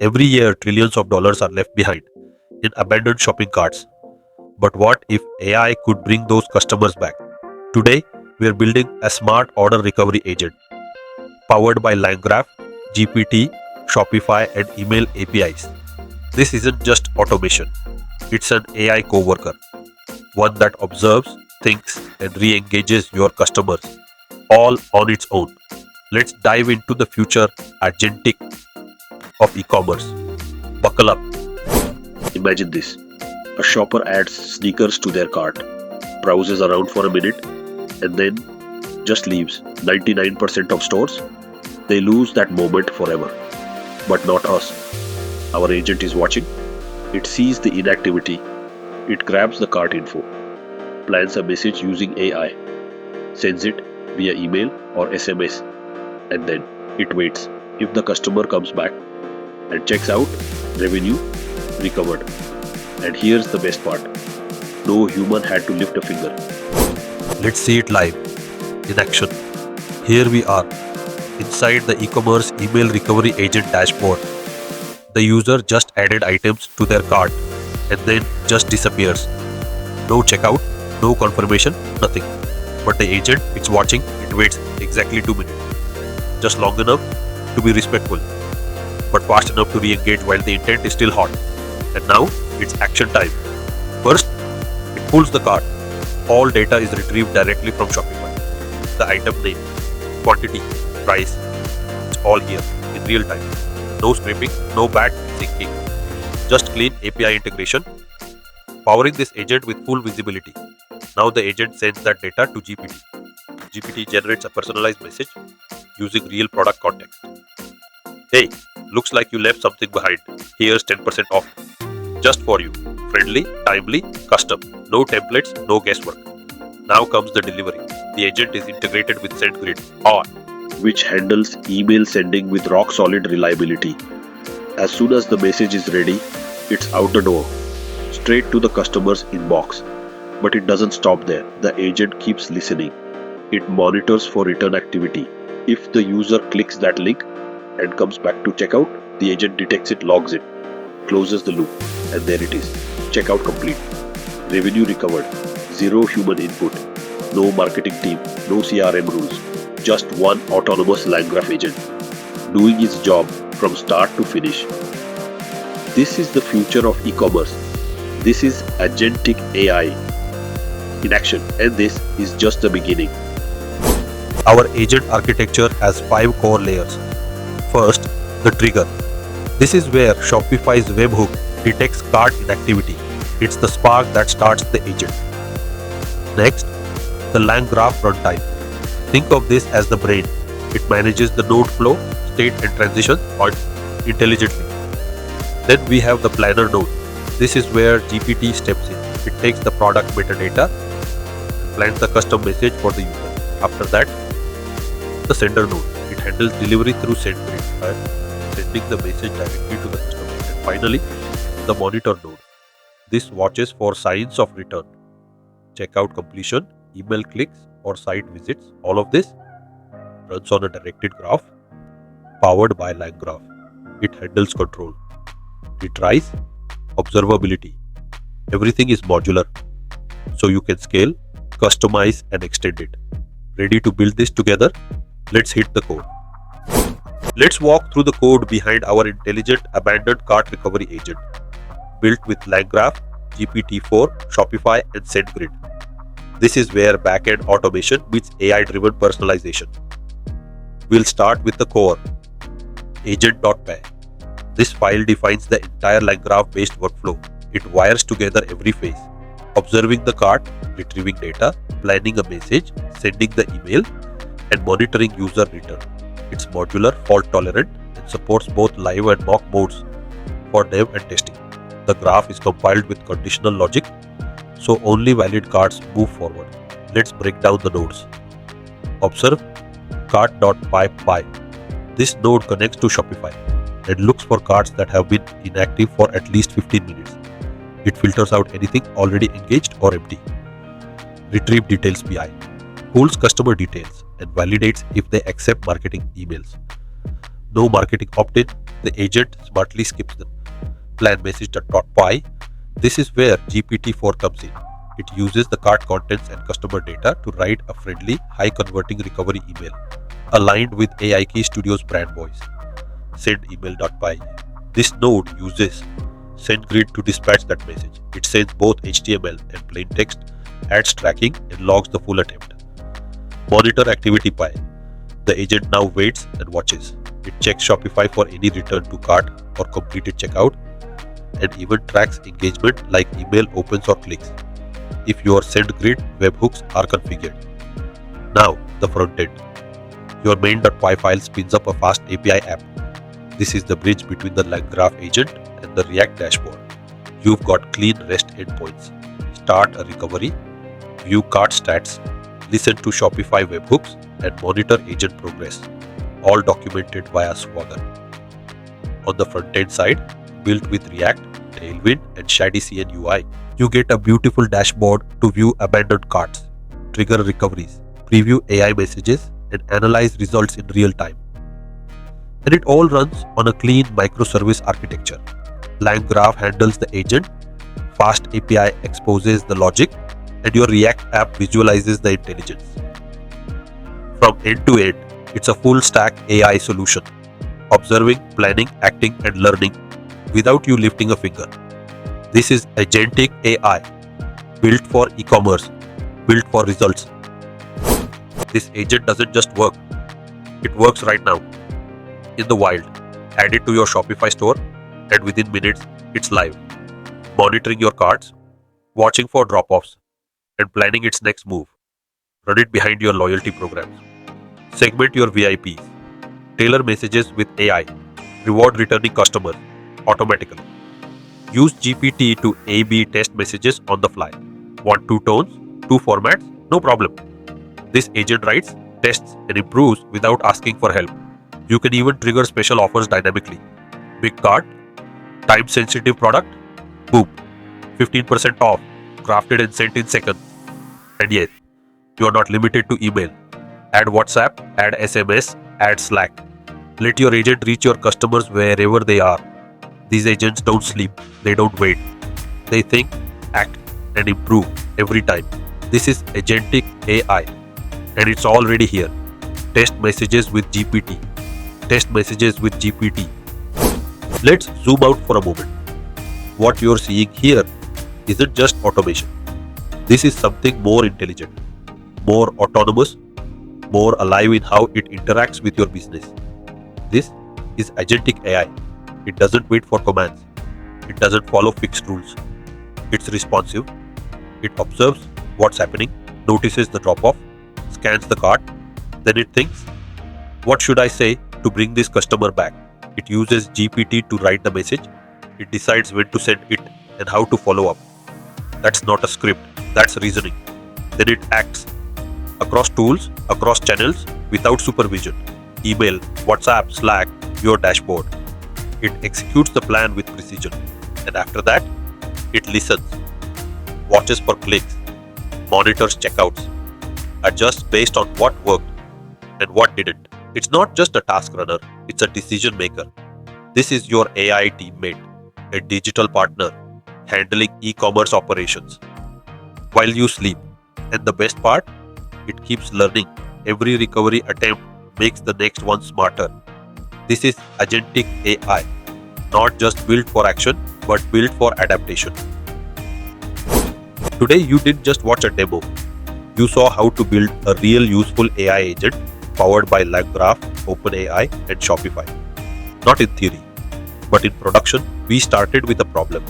Every year, trillions of dollars are left behind in abandoned shopping carts. But what if AI could bring those customers back? Today, we are building a smart order recovery agent powered by LangGraph, GPT, Shopify, and email APIs. This isn't just automation, it's an AI co-worker, one that observes, thinks, and re-engages your customers all on its own. Let's dive into the future agentic of e-commerce. Buckle up. Imagine this. A shopper adds sneakers to their cart, browses around for a minute, and then just leaves. 99% of stores, they lose that moment forever. But not us. Our agent is watching. It sees the inactivity. It grabs the cart info, plans a message using AI, sends it via email or SMS, and then it waits. If the customer comes back and checks out, revenue recovered. And here's the best part. No human had to lift a finger. Let's see it live, in action. Here we are, inside the e-commerce email recovery agent dashboard. The user just added items to their cart and then just disappears. No checkout, no confirmation, nothing. But the agent, it's watching, it waits exactly 2 minutes. Just long enough to be respectful, but fast enough to re-engage while the intent is still hot. And now, it's action time. First, it pulls the cart. All data is retrieved directly from Shopify. The item name, quantity, price, it's all here in real time. No scraping, no bad syncing. Just clean API integration, powering this agent with full visibility. Now the agent sends that data to GPT. GPT generates a personalized message using real product context. Hey, looks like you left something behind. Here's 10% off. Just for you. Friendly, timely, custom. No templates, no guesswork. Now comes the delivery. The agent is integrated with SendGrid, which handles email sending with rock-solid reliability. As soon as the message is ready, it's out the door, straight to the customer's inbox. But it doesn't stop there. The agent keeps listening. It monitors for return activity. If the user clicks that link and comes back to checkout, the agent detects it, logs it, closes the loop, and there it is. Checkout complete. Revenue recovered. Zero human input. No marketing team. No CRM rules. Just one autonomous LangGraph agent doing its job from start to finish. This is the future of e-commerce. This is Agentic AI in action, and this is just the beginning. Our agent architecture has 5 core layers. First, the trigger. This is where Shopify's webhook detects cart inactivity. It's the spark that starts the agent. Next, the LangGraph runtime. Think of this as the brain. It manages the node flow, state and transition point intelligently. Then we have the planner node. This is where GPT steps in. It takes the product metadata and plans the custom message for the user. After that, the sender node. It handles delivery through SendGrid and sending the message directly to the customer. And finally, the monitor node. This watches for signs of return, checkout completion, email clicks, or site visits. All of this runs on a directed graph powered by LangGraph. It handles control, retries, observability. Everything is modular, so you can scale, customize, and extend it. Ready to build this together? Let's hit the code. Let's walk through the code behind our intelligent abandoned cart recovery agent, built with LangGraph, GPT-4, Shopify, and SendGrid. This is where backend automation meets AI-driven personalization. We'll start with the core, agent.py. This file defines the entire LangGraph-based workflow. It wires together every phase, observing the cart, retrieving data, planning a message, sending the email, and monitoring user return. It's modular, fault-tolerant, and supports both live and mock modes for dev and testing. The graph is compiled with conditional logic, so only valid carts move forward. Let's break down the nodes. Observe cart.py. This node connects to Shopify and looks for carts that have been inactive for at least 15 minutes. It filters out anything already engaged or empty. Retrieve details PI. Pulls customer details and validates if they accept marketing emails. No marketing opt-in, The agent smartly skips them. Plan message.py. This is where GPT-4 comes in. It uses the cart contents and customer data to write a friendly, high-converting recovery email, aligned with AICKStudio's brand voice. Send email.py. This node uses SendGrid to dispatch that message. It sends both HTML and plain text, adds tracking, and logs the full attempt. Monitor activity py. The agent now waits and watches. It checks Shopify for any return to cart or completed checkout, and even tracks engagement like email opens or clicks, if your SendGrid webhooks are configured. Now, the front end. Your main.py file spins up a FastAPI app. This is the bridge between the LangGraph agent and the React dashboard. You've got clean REST endpoints. Start a recovery, view cart stats, listen to Shopify webhooks, and monitor agent progress, all documented via Swagger. On the front-end side, built with React, Tailwind, and Shady CN UI, you get a beautiful dashboard to view abandoned carts, trigger recoveries, preview AI messages, and analyze results in real time. And it all runs on a clean microservice architecture. LangGraph handles the agent, FastAPI exposes the logic, and your React app visualizes the intelligence. From end to end, it's a full stack AI solution, observing, planning, acting, and learning without you lifting a finger. This is Agentic AI, built for e-commerce, built for results. This agent doesn't just work, it works right now, in the wild. Add it to your Shopify store, and within minutes, it's live. Monitoring your carts, watching for drop-offs, and planning its next move. Run it behind your loyalty programs. Segment your VIPs. Tailor messages with AI. Reward returning customers automatically. Use GPT to A/B test messages on the fly. Want 2 tones, 2 formats? No problem. This agent writes, tests, and improves without asking for help. You can even trigger special offers dynamically. Big cart, time-sensitive product, boom, 15% off, crafted and sent in seconds. And yet, you are not limited to email. Add WhatsApp, add SMS, add Slack. Let your agent reach your customers wherever they are. These agents don't sleep, they don't wait. They think, act, and improve every time. This is Agentic AI, and it's already here. Test messages with GPT. Test messages with GPT. Let's zoom out for a moment. What you're seeing here isn't just automation. This is something more intelligent, more autonomous, more alive in how it interacts with your business. This is Agentic AI. It doesn't wait for commands. It doesn't follow fixed rules. It's responsive. It observes what's happening, notices the drop-off, scans the cart, then it thinks, what should I say to bring this customer back? It uses GPT to write the message. It decides when to send it and how to follow up. That's not a script, that's reasoning. Then it acts across tools, across channels, without supervision. Email, WhatsApp, Slack, your dashboard. It executes the plan with precision. And after that, it listens, watches for clicks, monitors checkouts, adjusts based on what worked and what didn't. It's not just a task runner, it's a decision maker. This is your AI teammate, a digital partner, handling e-commerce operations while you sleep. And the best part, it keeps learning. Every recovery attempt makes the next one smarter. This is Agentic AI, not just built for action, but built for adaptation. Today, you didn't just watch a demo. You saw how to build a real useful AI agent powered by LangGraph, OpenAI, and Shopify. Not in theory, but in production. We started with a problem.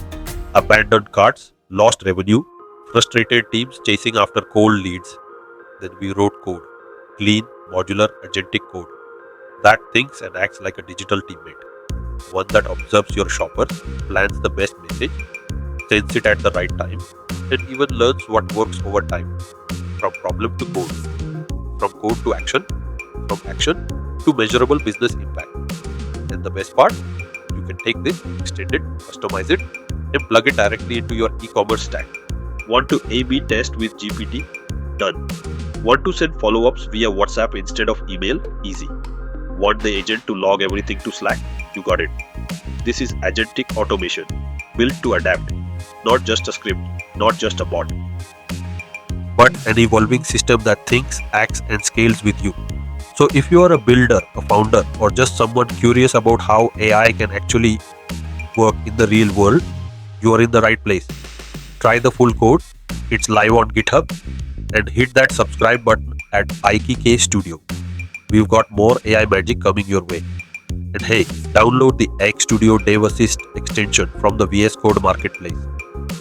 Abandoned carts, lost revenue, frustrated teams chasing after cold leads. Then we wrote code, clean, modular, agentic code that thinks and acts like a digital teammate. One that observes your shopper, plans the best message, sends it at the right time, and even learns what works over time. From problem to code, from code to action, from action to measurable business impact. And the best part, you can take this, extend it, customize it, and plug it directly into your e-commerce stack. Want to A/B test with GPT? Done. Want to send follow-ups via WhatsApp instead of email? Easy. Want the agent to log everything to Slack? You got it. This is agentic automation, built to adapt, not just a script, not just a bot, but an evolving system that thinks, acts, and scales with you. So, if you are a builder, a founder, or just someone curious about how AI can actually work in the real world, you are in the right place. Try the full code, it's live on GitHub, and hit that subscribe button at AICKStudio. We've got more AI magic coming your way. And hey, download the AICKStudio Dev Assist extension from the VS Code Marketplace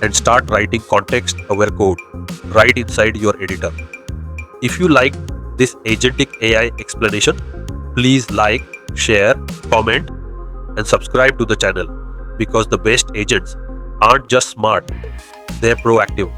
and start writing context aware code right inside your editor. If you liked this agentic AI explanation, please like, share, comment, and subscribe to the channel because the best agents aren't just smart, they're proactive.